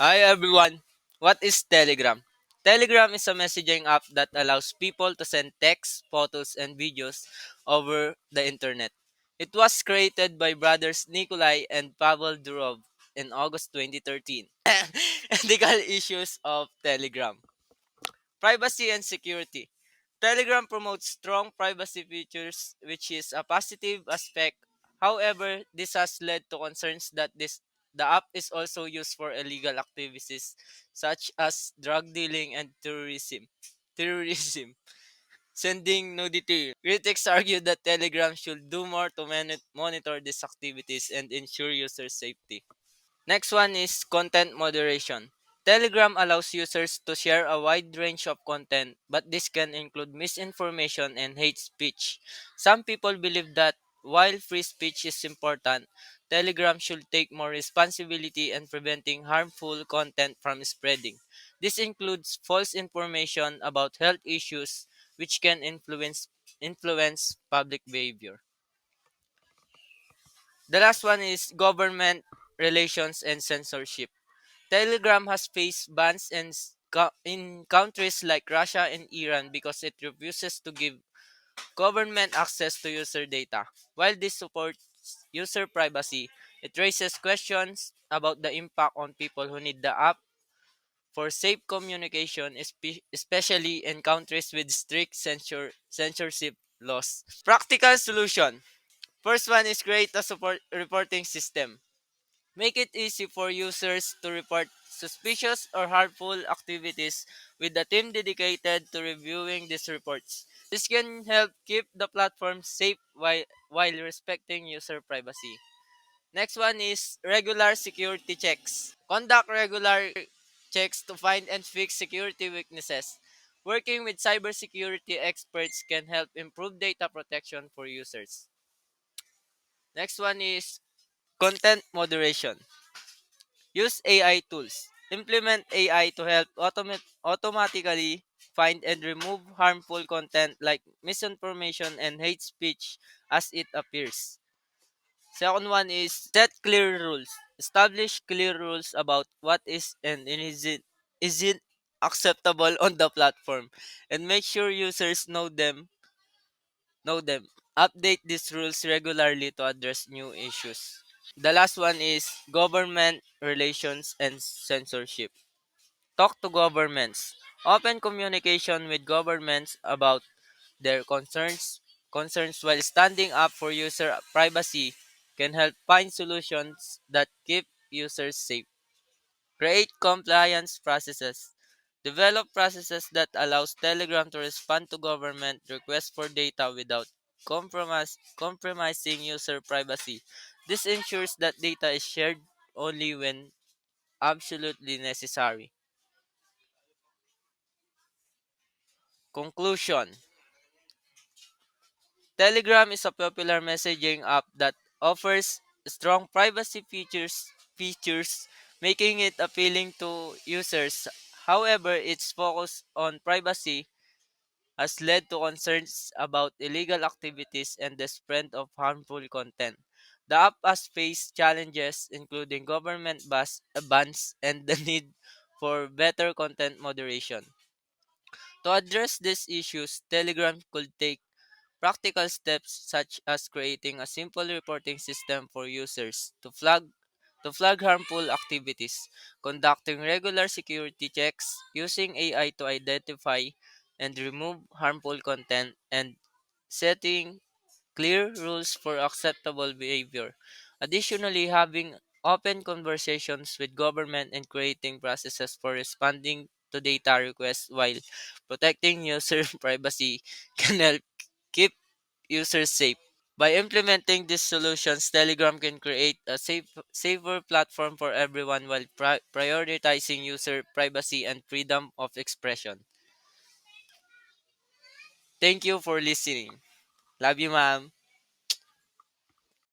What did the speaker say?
Hi everyone. What is Telegram? Telegram is a messaging app that allows people to send text, photos, and videos over the internet. It was created by brothers Nikolai and Pavel Durov in August 2013. Ethical issues of Telegram. Privacy and security. Telegram promotes strong privacy features, which is a positive aspect. However, this has led to concerns that the app is also used for illegal activities such as drug dealing and terrorism. Terrorism. Sending nudity. Critics argue that Telegram should do more to monitor these activities and ensure user safety. Next one is content moderation. Telegram allows users to share a wide range of content, but this can include misinformation and hate speech. Some people believe that while free speech is important, Telegram should take more responsibility in preventing harmful content from spreading. This includes false information about health issues which can influence public behavior. The last one is government relations and censorship. Telegram has faced bans in countries like Russia and Iran because it refuses to give government access to user data. While this supports user privacy, it raises questions about the impact on people who need the app for safe communication, especially in countries with strict censorship laws. Practical solution. First one is create a support reporting system. Make it easy for users to report suspicious or harmful activities with a team dedicated to reviewing these reports. This can help keep the platform safe while respecting user privacy. Next one is regular security checks. Conduct regular checks to find and fix security weaknesses. Working with cybersecurity experts can help improve data protection for users. Next one is content moderation. Use AI tools. Implement AI to help automatically find and remove harmful content like misinformation and hate speech as it appears. Second one is set clear rules. Establish clear rules about what is and isn't acceptable on the platform and make sure users know them. Update these rules regularly to address new issues. The last one is government relations and censorship. Talk to governments. Open communication with governments about their concerns while standing up for user privacy can help find solutions that keep users safe. Create compliance processes. Develop processes that allows Telegram to respond to government requests for data without compromising user privacy. This ensures that data is shared only when absolutely necessary. Conclusion. Telegram is a popular messaging app that offers strong privacy features, making it appealing to users. However, its focus on privacy has led to concerns about illegal activities and the spread of harmful content. The app has faced challenges including government bans and the need for better content moderation. To address these issues, Telegram could take practical steps such as creating a simple reporting system for users to flag harmful activities, conducting regular security checks, using AI to identify and remove harmful content, and setting clear rules for acceptable behavior. Additionally, having open conversations with government and creating processes for responding to data requests while protecting user privacy can help keep users safe. By implementing these solutions, Telegram can create a safer platform for everyone while prioritizing user privacy and freedom of expression. Thank you for listening. Love you, ma'am.